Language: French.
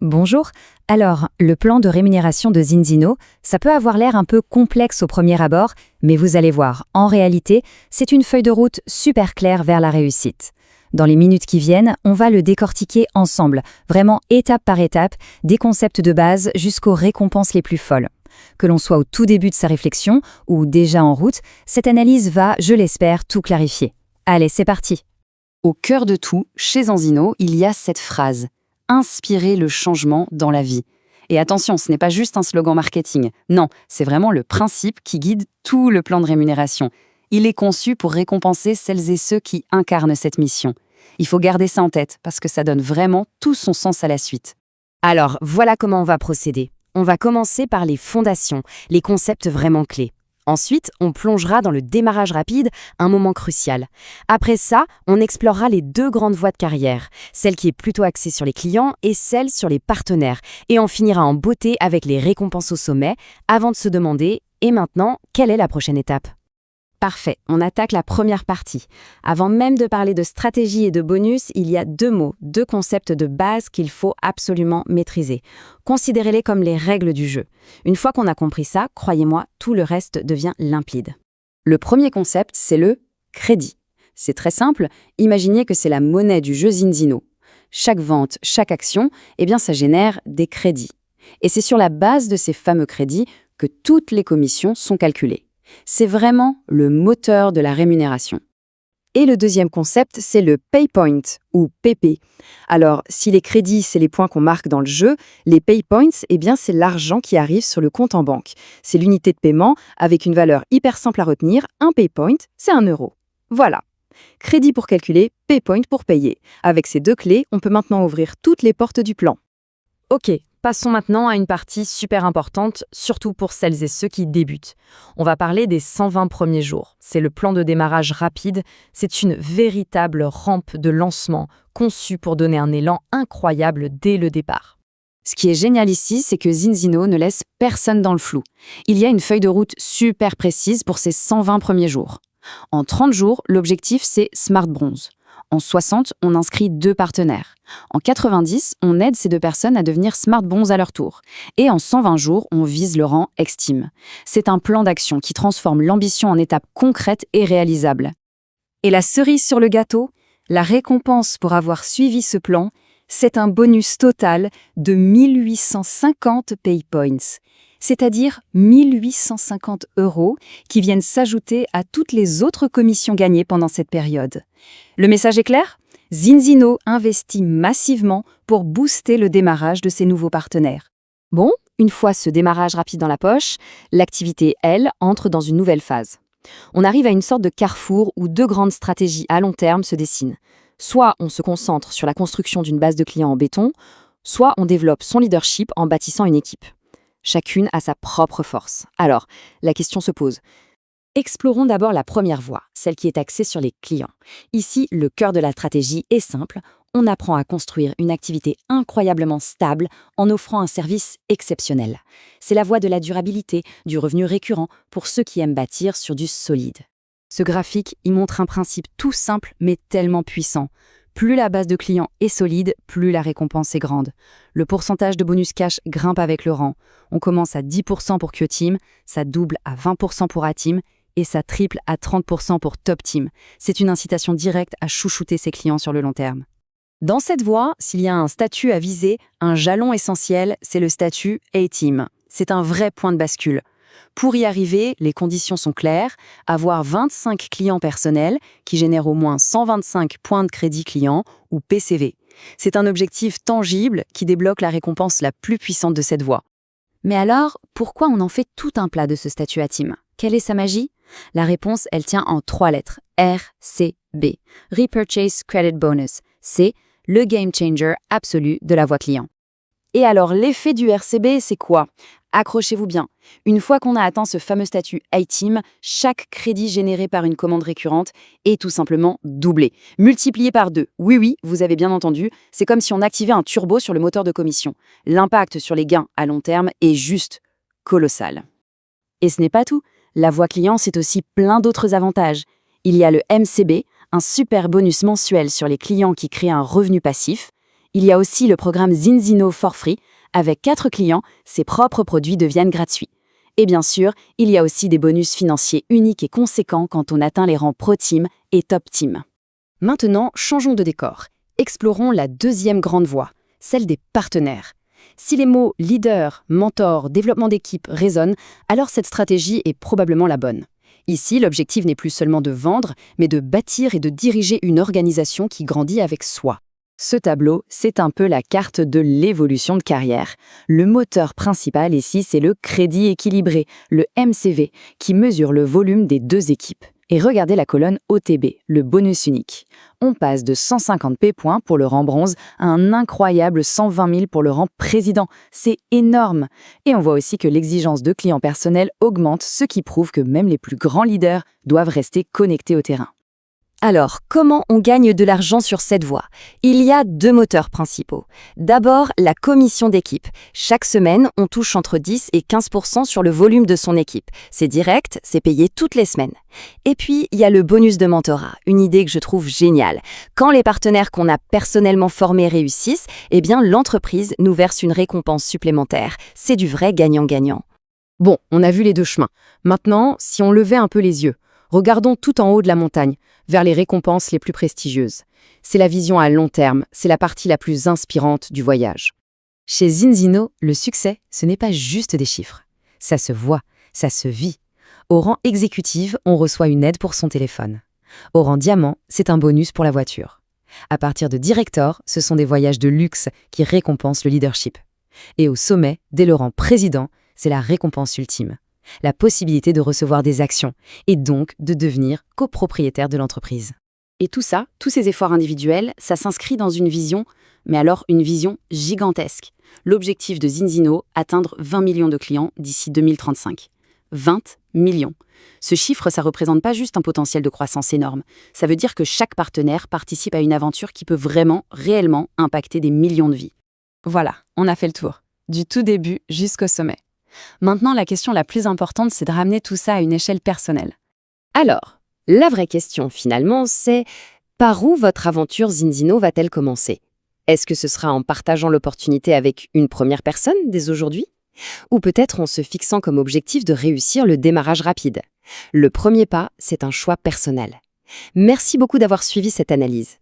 Bonjour. Alors, le plan de rémunération de Zinzino, ça peut avoir l'air un peu complexe au premier abord, mais vous allez voir, en réalité, c'est une feuille de route super claire vers la réussite. Dans les minutes qui viennent, on va le décortiquer ensemble, vraiment étape par étape, des concepts de base jusqu'aux récompenses les plus folles. Que l'on soit au tout début de sa réflexion ou déjà en route, cette analyse va, je l'espère, tout clarifier. Allez, c'est parti. Au cœur de tout, chez Zinzino, il y a cette phrase « Inspirer le changement dans la vie ». Et attention, ce n'est pas juste un slogan marketing. Non, c'est vraiment le principe qui guide tout le plan de rémunération. Il est conçu pour récompenser celles et ceux qui incarnent cette mission. Il faut garder ça en tête parce que ça donne vraiment tout son sens à la suite. Alors, voilà comment on va procéder. On va commencer par les fondations, les concepts vraiment clés. Ensuite, on plongera dans le démarrage rapide, un moment crucial. Après ça, on explorera les deux grandes voies de carrière, celle qui est plutôt axée sur les clients et celle sur les partenaires. Et on finira en beauté avec les récompenses au sommet, avant de se demander « Et maintenant, quelle est la prochaine étape ?» Parfait, on attaque la première partie. Avant même de parler de stratégie et de bonus, il y a deux mots, deux concepts de base qu'il faut absolument maîtriser. Considérez-les comme les règles du jeu. Une fois qu'on a compris ça, croyez-moi, tout le reste devient limpide. Le premier concept, c'est le crédit. C'est très simple, imaginez que c'est la monnaie du jeu Zinzino. Chaque vente, chaque action, ça génère des crédits. Et c'est sur la base de ces fameux crédits que toutes les commissions sont calculées. C'est vraiment le moteur de la rémunération. Et le deuxième concept, c'est le pay point, ou PP. Alors, si les crédits, c'est les points qu'on marque dans le jeu, les pay points, c'est l'argent qui arrive sur le compte en banque. C'est l'unité de paiement avec une valeur hyper simple à retenir. Un pay point, c'est 1 euro. Voilà. Crédit pour calculer, pay point pour payer. Avec ces deux clés, on peut maintenant ouvrir toutes les portes du plan. Ok, passons maintenant à une partie super importante, surtout pour celles et ceux qui débutent. On va parler des 120 premiers jours. C'est le plan de démarrage rapide, c'est une véritable rampe de lancement conçue pour donner un élan incroyable dès le départ. Ce qui est génial ici, c'est que Zinzino ne laisse personne dans le flou. Il y a une feuille de route super précise pour ces 120 premiers jours. En 30 jours, l'objectif, c'est Smart Bronze. En 60, on inscrit 2 partenaires. En 90, on aide ces 2 personnes à devenir Smart Bronze à leur tour. Et en 120 jours, on vise le rang Extime. C'est un plan d'action qui transforme l'ambition en étapes concrètes et réalisables. Et la cerise sur le gâteau, la récompense pour avoir suivi ce plan, c'est un bonus total de 1850 pay points, c'est-à-dire 1850 € qui viennent s'ajouter à toutes les autres commissions gagnées pendant cette période. Le message est clair ? Zinzino investit massivement pour booster le démarrage de ses nouveaux partenaires. Bon, une fois ce démarrage rapide dans la poche, l'activité, elle, entre dans une nouvelle phase. On arrive à une sorte de carrefour où 2 grandes stratégies à long terme se dessinent. Soit on se concentre sur la construction d'une base de clients en béton, soit on développe son leadership en bâtissant une équipe. Chacune a sa propre force. Alors, la question se pose. Explorons d'abord la première voie, celle qui est axée sur les clients. Ici, le cœur de la stratégie est simple. On apprend à construire une activité incroyablement stable en offrant un service exceptionnel. C'est la voie de la durabilité, du revenu récurrent pour ceux qui aiment bâtir sur du solide. Ce graphique y montre un principe tout simple mais tellement puissant. Plus la base de clients est solide, plus la récompense est grande. Le pourcentage de bonus cash grimpe avec le rang. On commence à 10% pour Q-Team, ça double à 20% pour A-Team et ça triple à 30% pour Top Team. C'est une incitation directe à chouchouter ses clients sur le long terme. Dans cette voie, s'il y a un statut à viser, un jalon essentiel, c'est le statut A-Team. C'est un vrai point de bascule. Pour y arriver, les conditions sont claires, avoir 25 clients personnels qui génèrent au moins 125 points de crédit client ou PCV. C'est un objectif tangible qui débloque la récompense la plus puissante de cette voie. Mais alors, pourquoi on en fait tout un plat de ce statut A-Team ? Quelle est sa magie ? La réponse, elle tient en 3 lettres, RCB, Repurchase Credit Bonus. C'est le game changer absolu de la voie client. Et alors, l'effet du RCB, c'est quoi ? Accrochez-vous bien. Une fois qu'on a atteint ce fameux statut A-Team, chaque crédit généré par une commande récurrente est tout simplement doublé, multiplié par 2. Oui, vous avez bien entendu, c'est comme si on activait un turbo sur le moteur de commission. L'impact sur les gains à long terme est juste colossal. Et ce n'est pas tout. La voie client, c'est aussi plein d'autres avantages. Il y a le MCB, un super bonus mensuel sur les clients qui créent un revenu passif. Il y a aussi le programme Zinzino for Free. Avec 4 clients, ses propres produits deviennent gratuits. Et bien sûr, il y a aussi des bonus financiers uniques et conséquents quand on atteint les rangs Pro Team et Top Team. Maintenant, changeons de décor. Explorons la deuxième grande voie, celle des partenaires. Si les mots leader, mentor, développement d'équipe résonnent, alors cette stratégie est probablement la bonne. Ici, l'objectif n'est plus seulement de vendre, mais de bâtir et de diriger une organisation qui grandit avec soi. Ce tableau, c'est un peu la carte de l'évolution de carrière. Le moteur principal ici, c'est le crédit équilibré, le MCV, qui mesure le volume des deux équipes. Et regardez la colonne OTB, le bonus unique. On passe de 150 P-points pour le rang bronze à un incroyable 120 000 pour le rang président. C'est énorme. Et on voit aussi que l'exigence de clients personnels augmente, ce qui prouve que même les plus grands leaders doivent rester connectés au terrain. Alors, comment on gagne de l'argent sur cette voie? Il y a 2 moteurs principaux. D'abord, la commission d'équipe. Chaque semaine, on touche entre 10 et 15% sur le volume de son équipe. C'est direct, c'est payé toutes les semaines. Et puis, il y a le bonus de mentorat, une idée que je trouve géniale. Quand les partenaires qu'on a personnellement formés réussissent, eh bien, l'entreprise nous verse une récompense supplémentaire. C'est du vrai gagnant-gagnant. Bon, on a vu les 2 chemins. Maintenant, si on levait un peu les yeux, regardons tout en haut de la montagne, vers les récompenses les plus prestigieuses. C'est la vision à long terme, c'est la partie la plus inspirante du voyage. Chez Zinzino, le succès, ce n'est pas juste des chiffres. Ça se voit, ça se vit. Au rang exécutif, on reçoit une aide pour son téléphone. Au rang diamant, c'est un bonus pour la voiture. À partir de director, ce sont des voyages de luxe qui récompensent le leadership. Et au sommet, dès le rang président, c'est la récompense ultime. La possibilité de recevoir des actions et donc de devenir copropriétaire de l'entreprise. Et tout ça, tous ces efforts individuels, ça s'inscrit dans une vision, mais alors une vision gigantesque. L'objectif de Zinzino, atteindre 20 millions de clients d'ici 2035. 20 millions. Ce chiffre, ça représente pas juste un potentiel de croissance énorme. Ça veut dire que chaque partenaire participe à une aventure qui peut vraiment, réellement impacter des millions de vies. Voilà, on a fait le tour, du tout début jusqu'au sommet. Maintenant, la question la plus importante, c'est de ramener tout ça à une échelle personnelle. Alors, la vraie question finalement, c'est par où votre aventure Zinzino va-t-elle commencer? Est-ce que ce sera en partageant l'opportunité avec une première personne dès aujourd'hui? Ou peut-être en se fixant comme objectif de réussir le démarrage rapide? Le premier pas, c'est un choix personnel. Merci beaucoup d'avoir suivi cette analyse.